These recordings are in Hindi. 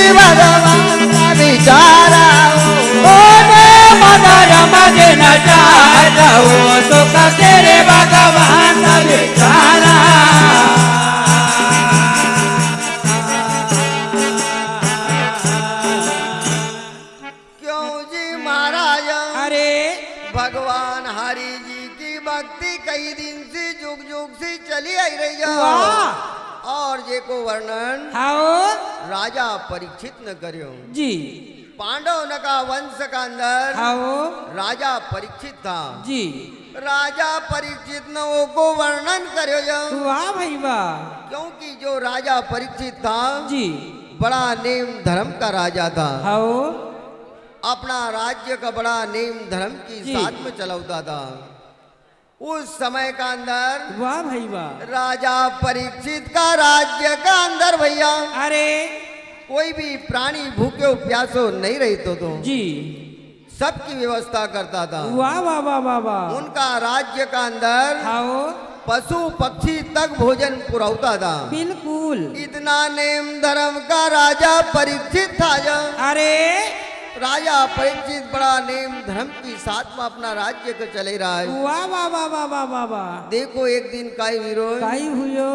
श्री भगवान का विचारा मन रमज न चाहता हो सुख तेरे भगवान का विचारा क्यों जी महाराज अरे भगवान हरि जी की भक्ति कई दिन से जुग जुग से चली आई रही है वाह और ये को वर्णन हाओ राजा परीक्षित न करियो जी पांडव न का वंश का अंदर हाओ राजा परीक्षित था जी राजा परीक्षित न वो को वर्णन करियो जो वाह भाई वाह क्योंकि जो राजा परीक्षित था जी बड़ा नेम धर्म का राजा था हाओ अपना राज्य का बड़ा नेम धर्म की जी। साथ में चलाता था उस समय का अंदर वाह भाई वाह राजा परीक्षित का राज्य का अंदर भैया अरे कोई भी प्राणी भूखे प्यासो नहीं रही तो जी सबकी व्यवस्था करता था वाह वाह वाह वाह वाह उनका राज्य का अंदर हाओ पशु पक्षी तक भोजन पुरौता था बिल्कुल इतना नेम धर्म का राजा परीक्षित था जब अरे राजा परीक्षित बड़ा नेम धर्म की साथ में अपना राज्य को चले रहा है वाह वाह वाह वाह वाह वाह वाह देखो एक दिन काई वीरो काई हुयो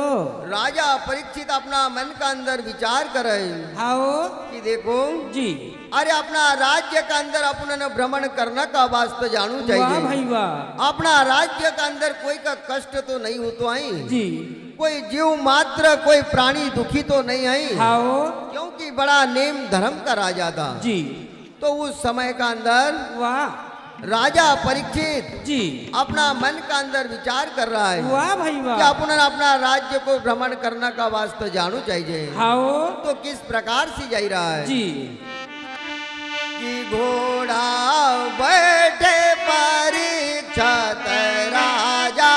राजा परीक्षित अपना मन का अंदर विचार करे हाओ कि देखो जी अरे अपना राज्य का अंदर अपन भ्रमण करना का वास्ते जानू वाह चाहिए भाई वाह अपना राज्य का अंदर कोई का कष्ट तो नहीं होतो आई जी कोई जीव मात्र कोई प्राणी दुखी तो नहीं आई हाओ क्योंकि बड़ा नेम धर्म का राजा था जी तो उस समय का अंदर वाह राजा परीक्षित जी अपना मन का अंदर विचार कर रहा है वाह भाई कि वाह अपन अपना राज्य को भ्रमण करने का वास्ते जानू चाहिए हाओ तो किस प्रकार से जा रहा है जी कि घोड़ा बैठे परीक्षित राजा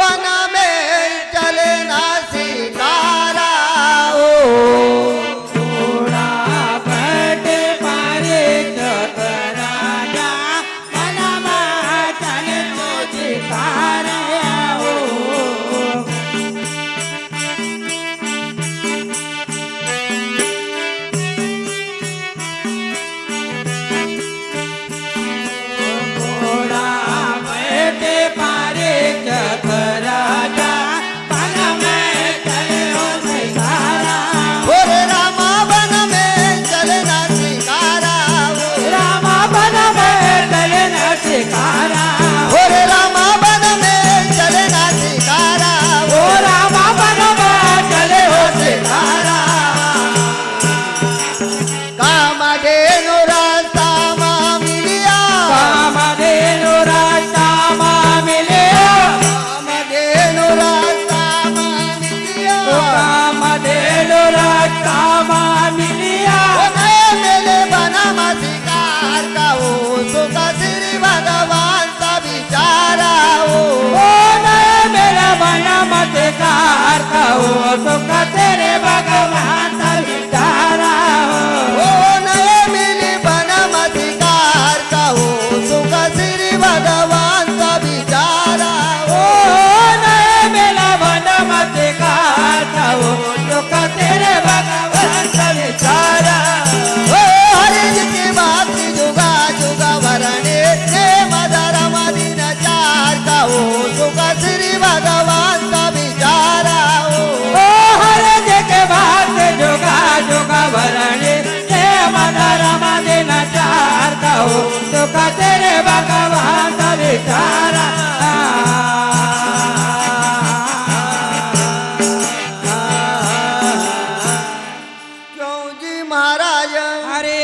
वन में चलना सिखारा घोड़ा बैठे पारे राजा मनमा चले तो सिखा रहे हो घोड़ा बैठे पारे राजा वन में चले हो सिखारा ओरे रामा वन में चलना सिखारा रामा बन में चले न सिखारा ओरे रामा वन में चलना सिखारा ओ रामा बन में चले हो सिखारा कामधेनु रास्ता मा मिलिया कामधेनु रास्ता मां मिले कामधेनु रास्ता मा मिलिया कामधेनु रास्ता मां मिलिया मेले बना मधिकार का हो सुख श्री भगवान का विचारा हो ओ नए मेरा बना मत कार कहो सुख तेरे भगवान का विचारा हो ओ नए मिली बना मधिकार का हो सुख श्री भगवान का विचारा हो ओ नए मेरा बना मत कार कहो सुख तेरे भगवान का विचारा ओ हरि जी की बात जुगा जुगा वरणे ने मदर मदीन चार का हो सुख श्री भगवान का विचारा हो ओ हरे जग बात जोगा जोगा भरणे ते मदर मदिन चार कहो सुख तेरे भगवान का विचारा क्यों जी महाराज अरे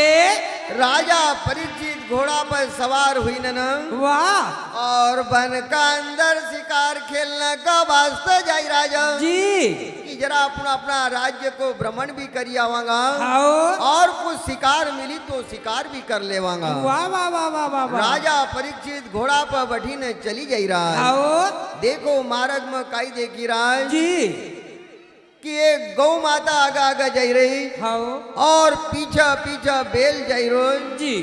राजा परीक्षित घोड़ा पर सवार हुई न वाह और वन का अंदर शिकार खेलने का वास्ते जाई राजा जी कि जरा अपना अपना राज्य को भ्रमण भी करी आवांगा आओ और कुछ शिकार मिली तो शिकार भी कर लेवांगा वाह वाह वाह वाह वाह वाह राजा परीक्षित घोड़ा पर बैठी ने चली जाई रहा है आओ देखो मार्ग में काई देखी रहा है जी कि एक गौ माता आगा आगा जाई रही आओ और पीछे पीछे बेल जाई रोज जी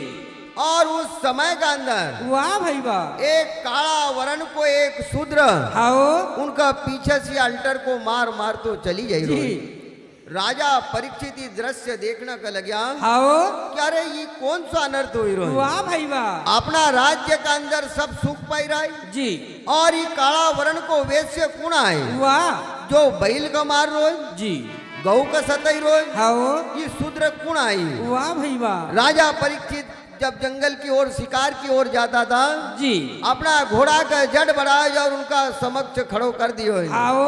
और उस समय का अंदर वाह भाई वाह एक काला वर्ण को एक शूद्र आओ उनका पीछे से अल्टर को मार मार तो चली जाई जी रोज राजा परीक्षित ये दृश्य देखने का लग्या आओ क्या रे ये कौन सा अनर्थ हुई रो वाह भाई वाह अपना राज्य का अंदर सब सुख पाई रहा है जी और ये काला वर्ण को वैश्य कुणा है वाह जो बैल का मार रो जी गऊ का सतई रो आओ ये शूद्र कुणा है वाह भाई वाह राजा परीक्षित जब जंगल की ओर शिकार की ओर जाता था जी अपना घोड़ा का जड़ बढ़ाया और उनका समक्ष खड़ो कर दियो आओ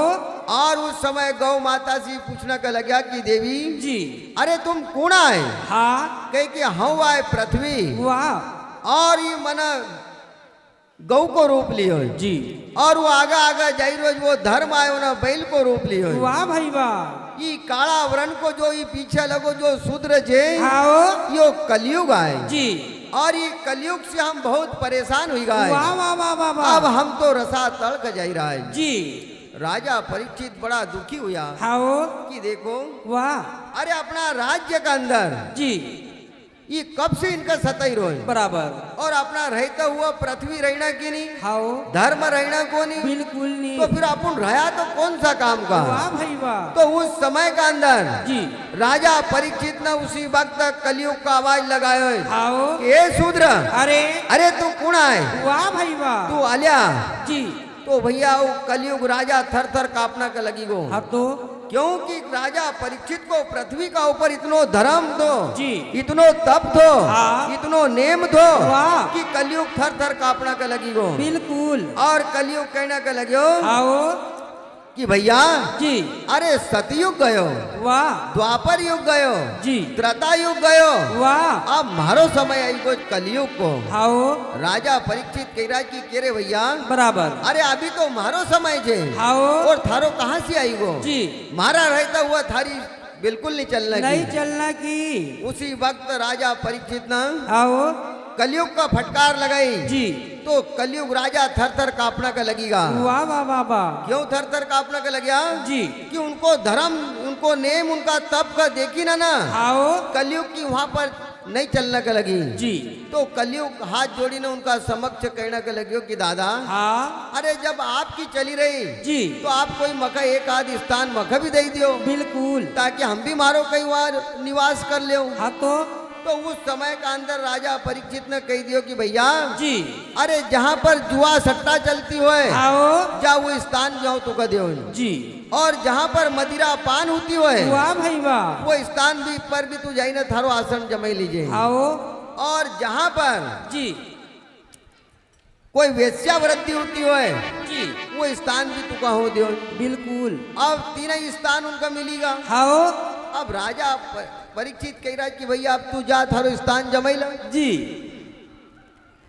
और उस समय गौ माता से पूछने का लगा कि देवी जी अरे तुम कूणा है हाँ कहे कि हव आए पृथ्वी वाह और ये मन गौ को रूप लियो जी और वो आगा आगा जाई रोज वो धर्म आयो ना बैल को रूप लियो वाह भाई वाह ये काला वर्ण को जो ये पीछे लगो जो शूद्र जे आओ यो कलयुग आए जी और ये कलयुग से हम बहुत परेशान हुई गए वाह वाह वाह वाह वाह अब हम तो रसा तड़क जाई रहा है जी राजा परीक्षित बड़ा दुखी हुआ आओ कि देखो वाह अरे अपना राज्य का अंदर जी ये कब से इनका सतई रोए बराबर और अपना रहता हुआ पृथ्वी रहना की नहीं आओ धर्म रहना को नहीं बिल्कुल नहीं तो फिर अपन रहा तो कौन सा काम का वाह भाई वाह तो उस समय का अंदर जी राजा परीक्षित ने उसी वक्त कलयुग का आवाज लगायो है आओ कि ए शूद्र अरे अरे तू कौन है वाह भाई वाह तू आलिया जी तो भैया वो कलयुग राजा थर थर कांपना का लगी गो हाँ तो क्योंकि राजा परीक्षित को पृथ्वी का ऊपर इतनो धर्म दो जी इतनो तप दो हाँ। इतनो नेम दो वाह। कि कलयुग थर थर कांपना का लगी गो बिल्कुल और कलयुग कहना का लग्यो आओ कि भैया जी अरे सतयुग गयो वाह द्वापर युग गयो जी त्रेता युग गयो वाह अब मारो समय आई को कलयुग को आओ राजा परीक्षित कह रहा कि के रे भैया बराबर अरे अभी तो मारो समय छे आओ और थारो कहाँ से आई गो जी मारा रहता हुआ थारी बिल्कुल नहीं चलना नहीं की। चलना की उसी वक्त राजा परीक्षित ने आओ कलयुग का फटकार लगाई जी तो कलयुग राजा थर थर कांपना का लगेगा वाह वाह वाह वाह क्यों थर थर कांपना का लग गया जी कि उनको धर्म उनको नेम उनका तप का देखी ना आओ कलयुग की वहां पर नहीं चलने का लगी जी तो कलयुग हाथ जोड़ी ने उनका समक्ष कहने का लगियो कि दादा हाँ अरे जब आपकी चली रही जी तो आप कोई मका एक आध स्थान मका भी दे दियो बिल्कुल ताकि हम भी मारो कई बार निवास कर ले हाँ तो उस समय का अंदर राजा परीक्षित ने कह दियो कि भैया जी अरे जहाँ पर जुआ सट्टा चलती हो आओ जा वो स्थान जाओ तो का दियो जी और जहाँ पर मदिरा पान होती हो वाह भाई वाह वो स्थान भी पर भी तू जाई ना थारो आसन जमाई लीजिए आओ और जहाँ पर जी कोई वेश्यावृत्ति होती हो जी वो स्थान भी तू का हो दियो बिल्कुल अब तीन ही स्थान उनका मिलेगा आओ अब राजा परीक्षित कह रहा है कि भैया अब तू जा थारो स्थान जमाई ला जी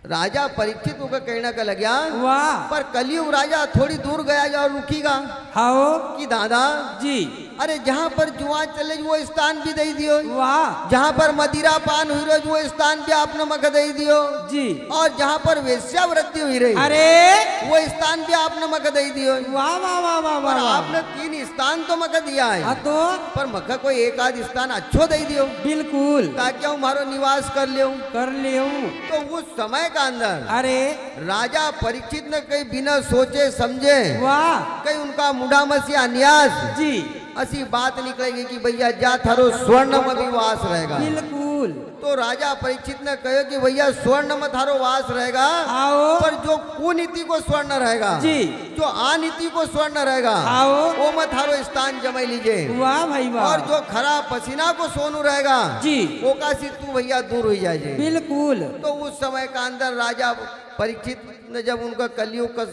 राजा परीक्षित का कहना का लग्या वाह पर कलयुग राजा थोड़ी दूर गया और रुकीगा आओ कि दादा जी अरे जहाँ पर जुआ चले वो स्थान भी दे दियो वाह जहाँ पर मदिरा पान हुई रही वो स्थान भी आपने मक दे दियो जी और जहाँ पर वेश्यावृत्ति हुई रही अरे वो स्थान भी आपने मक दे दियो वाह वाह वाह वाह पर वाह आपने तीन स्थान तो मक दिया हाँ है तो पर मक कोई एक आध स्थान अच्छो दे दियो बिल्कुल ताकि हम मारो निवास कर ले कर लियो तो उस समय का अंदर अरे राजा परीक्षित ने कहीं बिना सोचे समझे वाह कहीं उनका मुंडा मसीहा न्यास जी ऐसी बात निकलेगी कि भैया जा थारो स्वर्ण में भी वास रहेगा बिल्कुल तो राजा परीक्षित ने कहे कि भैया स्वर्ण में थारो वास रहेगा आओ पर जो कुनीति को स्वर्ण रहेगा जी जो अनीति को स्वर्ण रहेगा आओ वो में थारो स्थान जमाई लीजिए वाह भाई वाह और जो खरा पसीना को सोनू रहेगा जी वो का से तू भैया दूर हो जाए बिल्कुल तो उस समय का अंदर राजा परीक्षित ने जब उनका कलयुग का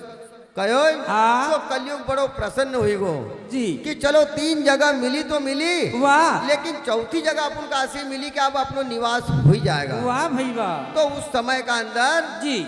कहो हाँ। तो कलयुग बड़ो प्रसन्न हुई गो जी कि चलो तीन जगह मिली तो मिली वाह लेकिन चौथी जगह अपन का ऐसी मिली कि अब अपनो निवास हो ही जाएगा वाह भाई वाह तो उस समय का अंदर जी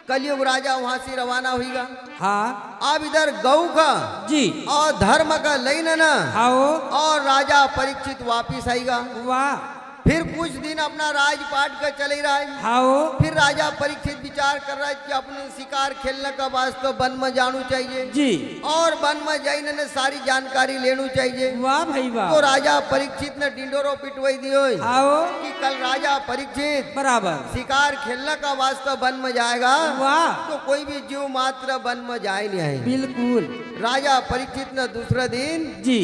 कलयुग राजा वहां से रवाना हुईगा हाँ अब इधर गौ का जी और धर्म का लईन ना आओ और राजा परीक्षित वापिस आएगा वाह फिर कुछ दिन अपना राजपाट का चले रहा है आओ फिर राजा परीक्षित विचार कर रहा है कि अपने शिकार खेलने का वास्ते वन में जाना चाहिए जी और वन में जाइने ने सारी जानकारी लेनी चाहिए वाह भाई वाह तो राजा परीक्षित ने डिंडोरो पिटवाई दियो आओ कि कल राजा परीक्षित बराबर शिकार खेलने का वास्ते वन में जाएगा वाह तो कोई भी जीव मात्र वन में जाए नहीं आए बिल्कुल राजा परीक्षित ने दूसरा दिन जी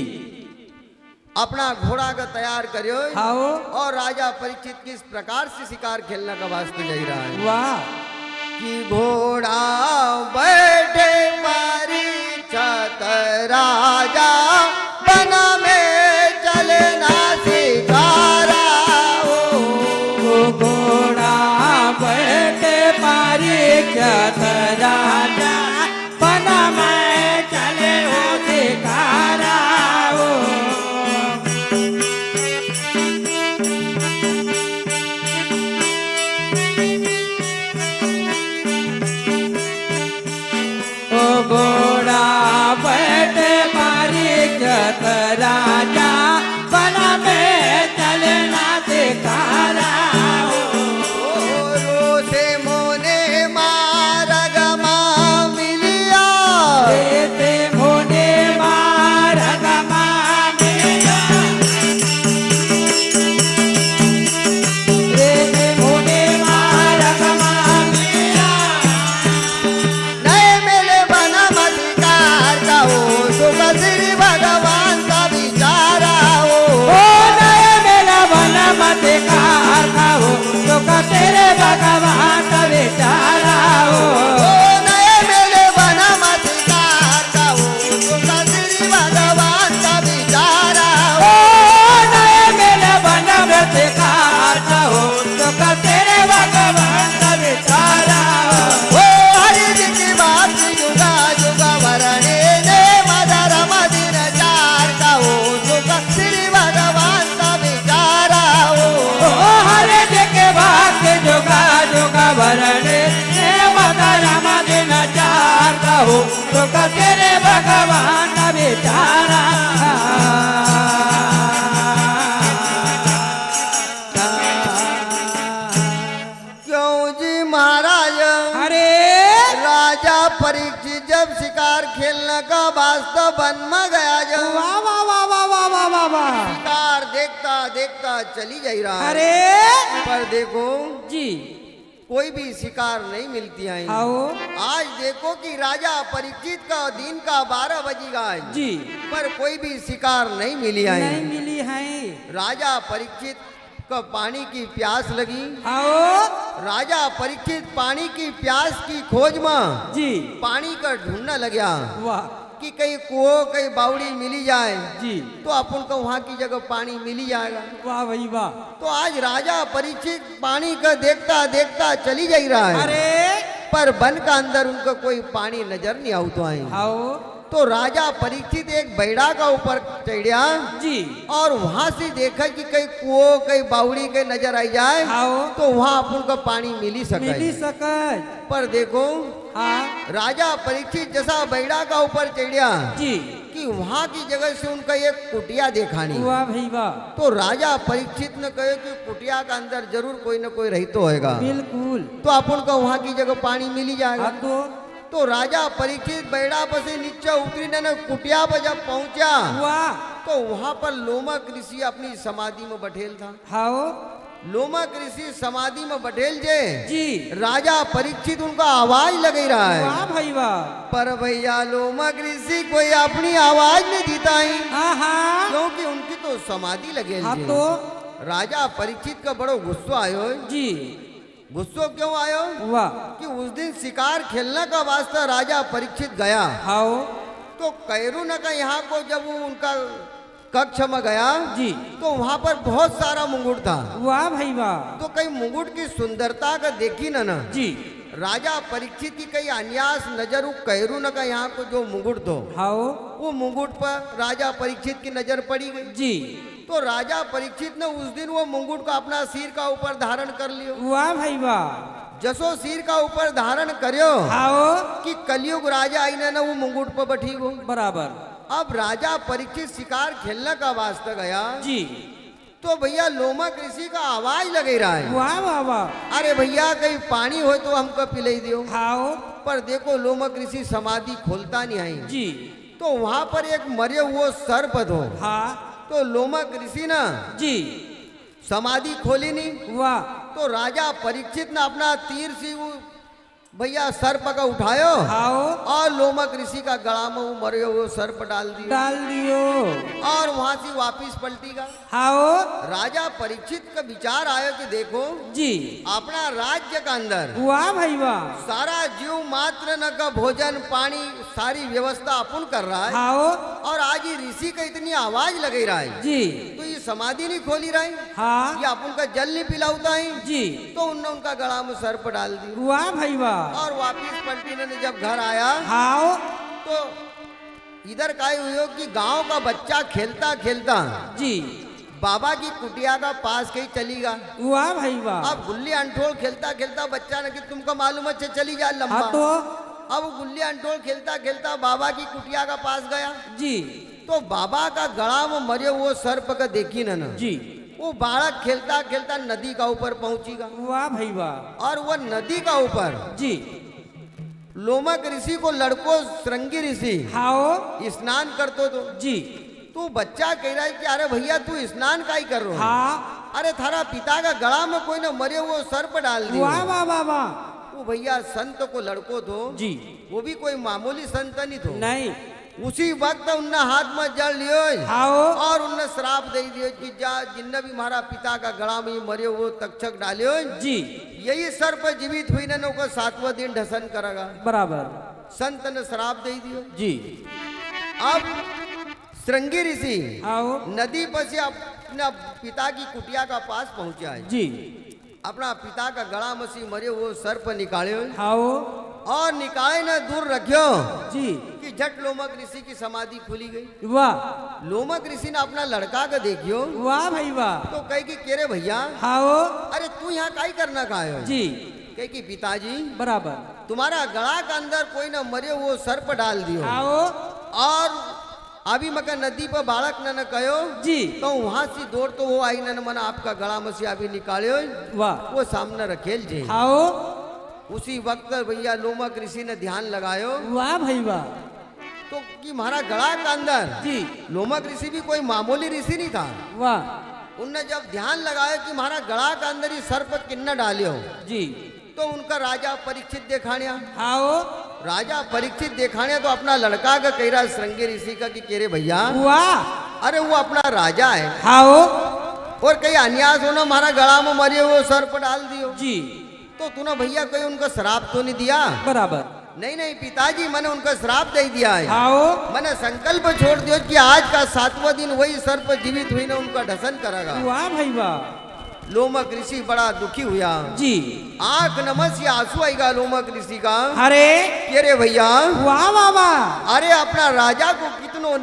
अपना घोड़ा का तैयार करियो आओ और राजा परीक्षित किस प्रकार से शिकार खेलने का वास्ते जा रहा है वाह कि घोड़ा बैठे परीक्षित राजा बन में चलना शिकारा ओ घोड़ा बैठे परीक्षित राजा बन में चले हो शिकारा घोड़ा बैठे परीक्षित राजा बन में चलना शिकारा से मोने मारग मिलिया से मोने मारग मिलिया से मोने मारग मिलिया नए मेले बना मधिकार का हो सुख श्री भगवान का विचारा हो नए मेला बना मत कार खाओ तो का तेरे भगवान का बेचारा हो नए मेले बना मधिकार का हो सुख श्री भगवान का विचारा हो नए मेला बना मत कार खाओ तो का तेरे भगवान का बेचारा हो हरि जी की बात युगा युगा वरणे ने मदर मदिन चार का हो सुख श्री भगवान का विचारा हो हरे देखे भाग्य जोगा जोगा भरणे मदर मदिन चार कहो तो का तेरे भगवान का बेचारा क्यों जी महाराज अरे राजा परीक्षित जब शिकार खेलने का वास्तव वन में गया जब वाह वाह वाह वाह वाह वाह वाह वाह शिकार देखता देखता चली जा रहा है अरे पर देखो जी कोई भी शिकार नहीं मिलती आई आओ आज देखो कि राजा परीक्षित का दिन का 12 बजेगा जी पर कोई भी शिकार नहीं मिली आई नहीं मिली है राजा परीक्षित को पानी की प्यास लगी आओ राजा परीक्षित पानी की प्यास की खोज में जी पानी का ढूंढने लगा वाह कि कहीं कुओं कहीं बावड़ी मिली जाए जी तो अपन को वहाँ की जगह पानी मिली जाएगा वाह भाई वाह तो आज राजा परीक्षित पानी का देखता देखता चली जा रहा है अरे पर वन का अंदर उनको कोई पानी नजर नहीं आऊ तो आई आओ तो राजा परीक्षित एक बैड़ा का ऊपर चढ़िया जी और वहां से देखा कि कहीं कुओं कहीं बावड़ी कहीं नजर आई जाए आओ तो वहां अपन को पानी मिली सके मिली सकत पर देखो हाँ राजा परीक्षित जैसा बैड़ा का ऊपर चढ़िया जी कि वहां की जगह से उनका एक कुटिया देखानी वाह भाई वाह तो राजा परीक्षित ने कहे कि कुटिया का अंदर जरूर कोई न कोई रही तो होगा बिल्कुल तो अपन को वहां की जगह पानी मिली जाएगा हाँ तो राजा परीक्षित बैड़ा पर से नीचे उतरी ने कुटिया पर जब पहुंचा वाह तो वहां पर लोमक ऋषि अपनी समाधि में बैठेल था हाओ लोमक ऋषि समाधि में बैठेल जे जी राजा परीक्षित उनका आवाज लगे रहा है वाह भाई वाह पर भैया लोमक ऋषि कोई अपनी आवाज नहीं देता ही हाँ हाँ क्योंकि उनकी तो समाधि लगे हाँ तो राजा परीक्षित का बड़ो गुस्सा आयो जी गुस्सो क्यों आयो वाह कि उस दिन शिकार खेलने का वास्ता राजा परीक्षित गया हाओ तो कैरू न का यहाँ को जब वो उनका कक्ष में गया जी तो वहाँ पर बहुत सारा मुंगुट था वाह भाई वाह तो कई मुंगुट की सुंदरता का देखी न जी राजा परीक्षित की कई अन्यास नजर कैरू न का यहाँ को जो मुंगुट थो हाओ वो मुंगुट पर राजा परीक्षित की नजर पड़ी गई जी तो राजा परीक्षित ने उस दिन वो मुंगुट का अपना सिर का ऊपर धारण कर लियो वाह भाई वाह जसो सिर का ऊपर धारण करियो हाओ कि कलयुग राजा आई न वो मुंगुट पर बैठी गो बराबर अब राजा परीक्षित शिकार खेलने का वास्ते गया जी तो भैया लोमक ऋषि का आवाज लगे रहा है वाह वाह वाह अरे भैया कहीं पानी हो तो हमको पिलाई दियो हाओ पर देखो लोमक ऋषि समाधि खोलता नहीं आई जी तो वहां पर एक मरे हुए सर्प हो हाँ तो लोमक ऋषि ना जी समाधि खोली नहीं वाह तो राजा परीक्षित ने अपना तीर से वो भैया सर्प का उठायो आओ और लोमक ऋषि का गला में वो मरे वो सर्प डाल दियो डाल दियो और वहां से वापिस पलटीगा। आओ राजा परीक्षित का विचार आयो कि देखो जी अपना राज्य का अंदर वाह भाई वाह सारा जीव मात्र न का भोजन पानी सारी व्यवस्था अपन कर रहा है आओ और आज ये ऋषि का इतनी आवाज लगे रहा है जी तो ये समाधि नहीं खोली रहा है, हाँ ये अपन का जल नहीं पिलाता है जी तो उनने उनका गला में सर्प डाल दी वाह भाई वाह और वापिस पलटीने ने जब घर आया आओ तो इधर काय हुई कि गांव का बच्चा खेलता खेलता जी बाबा की कुटिया का पास कहीं चलीगा। वाह भाई वाह अब गुल्ली अंठोल खेलता खेलता बच्चा ने कि तुमको मालूम है चली जा लंबा हाँ तो अब गुल्ली अंठोल खेलता खेलता बाबा की कुटिया का पास गया जी तो बाबा का गला में मरे वो सर्प का देखी ना जी वो बालक खेलता खेलता नदी का ऊपर पहुंचेगा वाह भाई वाह और वह नदी का ऊपर जी लोमक ऋषि को लड़को श्रृंगी ऋषि आओ स्नान करतो तो जी तू बच्चा कह रहा है कि अरे भैया तू स्नान का ही कर रहा है हाँ अरे थारा पिता का गला में कोई ना मरे वो सर्प डाल दिया वाह वाह वाह वाह वो भैया संत को लड़को थो जी वो भी कोई मामूली संत नहीं थो नहीं उसी वक्त उनने हाथ में जल लियो आओ और उनने श्राप दे दियो कि जा जिनने भी हमारा पिता का गला में मरे वो तक्षक डालियो जी यही सर्प जीवित हुई ना को 7वां दिन ढसन करेगा। बराबर संत ने श्राप दे दियो। जी अब श्रृंगी ऋषि आओ नदी पर से अपना पिता की कुटिया का पास पहुंचा है जी अपना पिता का गला में से मरे वो सर्प निकाले आओ और निकाले न दूर रखियो जी कि झट लोमक ऋषि की समाधि खुली गई। वाह लोमक ऋषि ने अपना लड़का का देखियो वाह भाई वाह तो कहे कि केरे भैया आओ अरे तू यहाँ काई करना का आयो जी कहे कि पिताजी बराबर तुम्हारा गला के अंदर कोई न मरे वो सर्प डाल दियो आओ और अभी मका नदी पर बालक न कहो जी तो वहां से दौड़ तो वो आई न मन आपका गला में से अभी निकाले वाह वो सामने रखेल जे आओ उसी वक्त भैया लोमक ऋषि ने ध्यान लगायो वाह भाई वाह तो कि हमारा गला के अंदर जी लोमक ऋषि भी कोई मामूली ऋषि नहीं था। वाह उनने जब ध्यान लगाया कि हमारा गला के अंदर ही सर्प किन्ना डालियो जी तो उनका राजा परीक्षित देखानिया आओ राजा परीक्षित देखानिया तो अपना लड़का का कह रहा श्रृंगी ऋषि का कि केरे भैया वाह अरे वो अपना राजा है आओ और कहीं अन्यास होना हमारा गला में मरे वो सर्प डाल दियो जी तो तूने भैया कहीं उनका श्राप तो नहीं दिया। बराबर नहीं नहीं पिताजी मैंने उनका श्राप दे दिया है आओ मैंने संकल्प छोड़ दिया कि आज का 7वां दिन वही सर्प जीवित हुई ना उनका ढसन करेगा। वाह भाई वाह लोमक ऋषि बड़ा दुखी हुआ जी आंख नमस से आंसू आएगा लोमक ऋषि का अरे केरे भैया वाह वाह वाह अरे अपना राजा को कितनो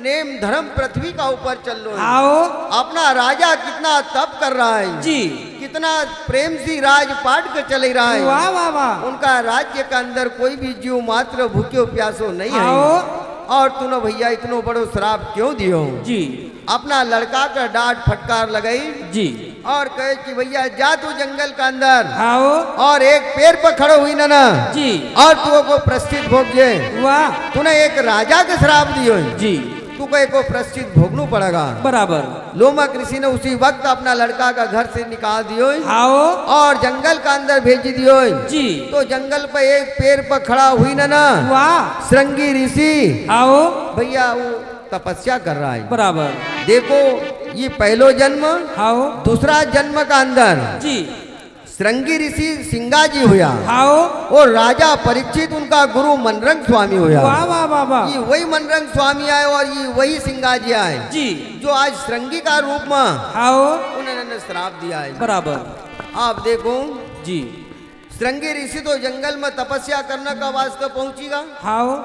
नेम धर्म पृथ्वी का ऊपर चल लो आओ अपना राजा कितना तप कर रहा है जी कितना प्रेम से राजपाट कर चले रहा है वाह वाह वाह उनका राज्य के अंदर कोई भी जीव मात्र भूखे प्यासो नहीं आओ है और तूने भैया इतनो बड़ो श्राप क्यों दियो। जी अपना लड़का का डांट फटकार लगाई जी और कहे कि भैया जा तू जंगल के अंदर आओ और एक पेड़ पर खड़ो हुई ना जी और तू को प्रस्थित भोग जे वाह तूने एक राजा के श्राप दियो जी तू को एक प्रस्थित भोगनु पड़ेगा। बराबर लोमक ऋषि ने उसी वक्त अपना लड़का का घर से निकाल दियो आओ और जंगल के अंदर भेज दियो जी तो जंगल पर एक पेड़ पर खड़ा हुई ना वाह श्रृंगी ऋषि आओ भैया वो तपस्या कर रहा है। बराबर देखो ये पहलो जन्म आओ दूसरा जन्म का अंदर जी श्रृंगी ऋषि सिंगा जी हुआ आओ और राजा परीक्षित उनका गुरु मनरंग स्वामी हुआ। वाह वाह वाह वाह ये वही मनरंग स्वामी आए और ये वही सिंगा जी आए जी जो आज श्रृंगी का रूप में आओ उन्होंने श्राप दिया है। बराबर आप देखो जी श्रृंगी ऋषि तो जंगल में तपस्या करने का वास्ते पहुंचेगा। आओ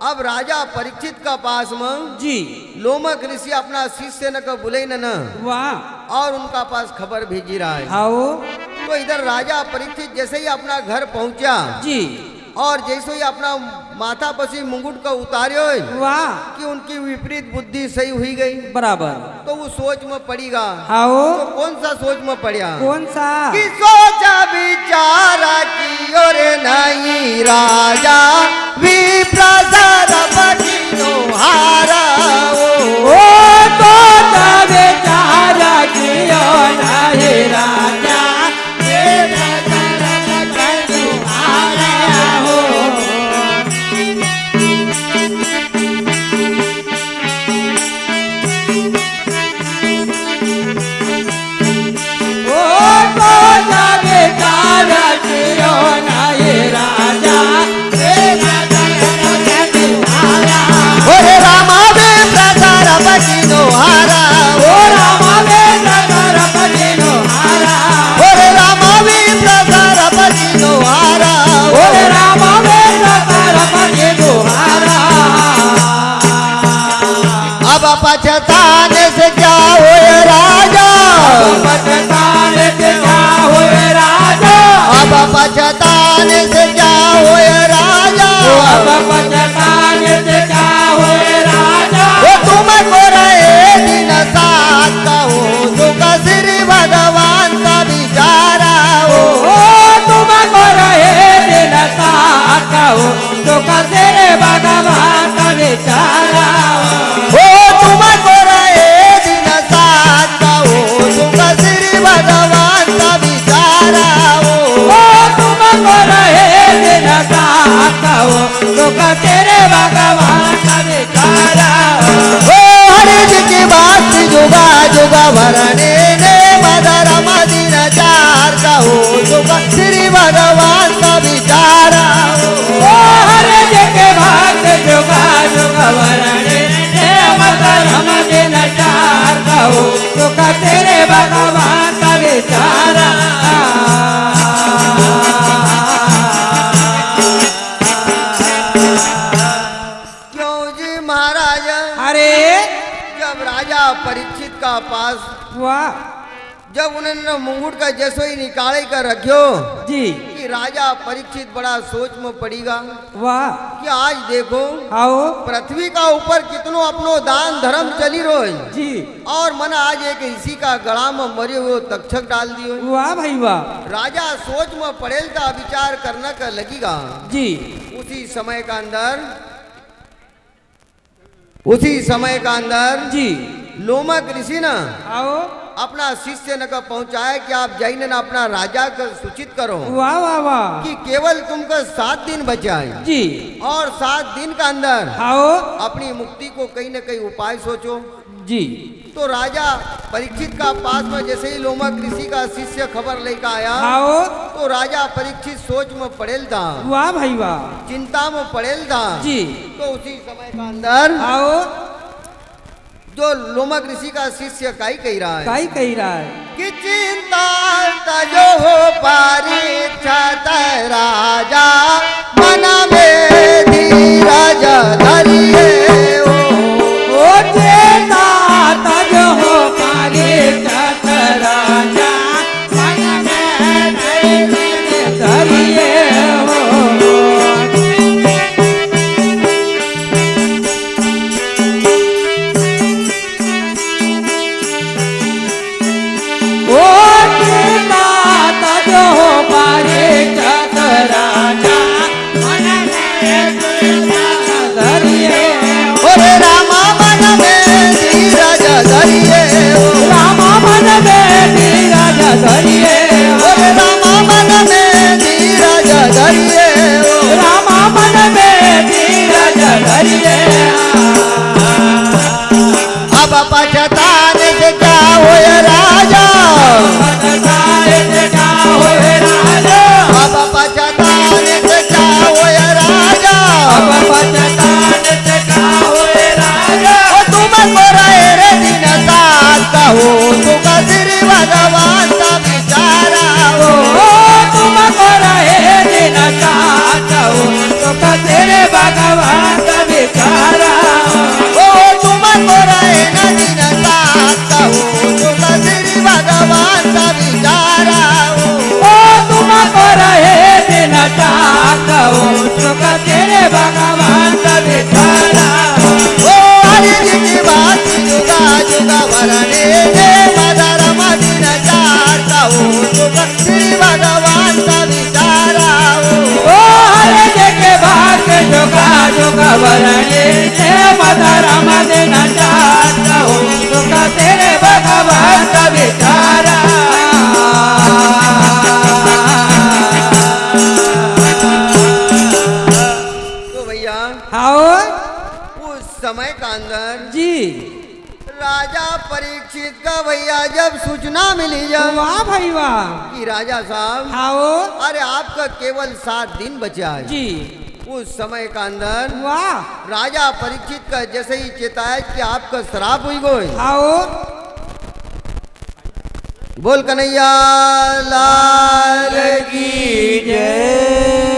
अब राजा परीक्षित का पास में जी लोमक ऋषि अपना शिष्य न को बुले न वाह और उनका पास खबर भेजी रहा है। आओ तो इधर राजा परीक्षित जैसे ही अपना घर पहुंचा जी और जैसे ही अपना माथा पसी मुंगुट का उतारे वाह कि उनकी विपरीत बुद्धि सही हुई गई बराबर तो वो सोच में पड़ेगा। आओ तो कौन सा सोच में पड़ा कौन सा कि सोचा विचारा की और नहीं राजा विप्रसाद बकिनो हारा ओ तो तबे चारा कियो नाही राजा पछताने से क्या होए राजा, पछताने से क्या होए राजा, अब पछताने से क्या होए राजा, अब पछताने से क्या होए राजा। वो तुमको रहे दिन साथ का हो दुख श्री भगवान का बिचारा हो, तुमको रहे दिन साथ का हो दुख तेरे भगवान का बेचारा वो तुमको रहे दिन साथ का हो दुख श्री भगवान का बिचारा हो, तुमको रहे दिन साथ का हो दुख तेरे भगवान का बेचारा ओ हरि जी की बात जुगा जुगा भरने ने मदर मदीन चार का हो दुख श्री भगवान का बिचारा ओ हरे जगे भक्त जुगा जुगा वरणे हे मदर हम दिन चार का हो दुख तेरे भगवान का बेचारा। क्यों जी महाराज, अरे जब राजा परीक्षित का पास वाह जब उन्होंने मुंगुट का जैसो ही निकाले कर रखियो जी, कि राजा परीक्षित बड़ा सोच में पड़ेगा वाह कि आज देखो आओ पृथ्वी का ऊपर कितनो अपनो दान धर्म चली रो जी, और मन आज एक इसी का गला में मरे हुए तक्षक डाल दियो। वाह भाई वाह राजा सोच में पड़ेल का विचार करने का लगेगा। जी, उसी समय का अंदर उसी समय का अंदर जी लोमक ऋषि न आओ अपना शिष्य न का पहुंचाए कि आप जाइने न अपना राजा का सूचित करो वाह वाह वाह कि केवल तुमको 7 दिन बचाए जी, और 7 दिन का अंदर आओ अपनी मुक्ति को कहीं न कहीं उपाय सोचो। जी, तो राजा परीक्षित का पास में जैसे ही लोमक ऋषि का शिष्य खबर लेकर आया आओ तो राजा परीक्षित सोच में पड़ेल था, वाह भाई वाह चिंता में पड़ेल था जी, तो उसी समय का अंदर आओ जो लोमक ऋषि का शिष्य काई कह रहा है काई कही रहा है कि चिंता तजो हो परीक्षा राजा मन में धीरज धरिए ओ चेता तज हो पागे चत राजा मन में धरिए हो। ओरे रामा मन में धीरज धरिए रामा मन में धीरज धरिए ओरे रामा मन में धीरज धरिए रामा मन में धीरज धरिए। अब पछताने से क्या होए राजा, पछताने से क्या होए राजा, अब पछताने से क्या होए राजा, अब पछताने से क्या होए राजा। ओ तुमको रहे रे दिन साथ का हो दुख श्री भगवान का बिचारा हो, तुमको रहे दिन साथ हो दुख तेरे भगवान का बेचारा ओ तुमको रहे न दिन साथ का हो दुख श्री भगवान का बिचारा हो, तुमको रहे दिन साथ हो दुख तेरे भगवान का बेचारा ओ हरि जी की बात जुगा जुगा भरने दे मदर मदीन चार का हो दुख श्री भगवान का बिचारा हो, ओ हरे जगे भाग जोगा जोगा वरणे हे मदर मदन चाहता हो दुख तेरे भगवान का बेचारा। तो भैया आओ उस समय का अंदर जी, राजा परीक्षित का भैया जब सूचना मिली जब वाह भाई वाह कि राजा साहब आओ अरे आपका केवल 7 दिन बचा है, जी, उस समय का अंदर वाह राजा परीक्षित का जैसे ही चेताया कि आपका श्राप हुई गई, आओ बोल कन्हैया लाल की जय।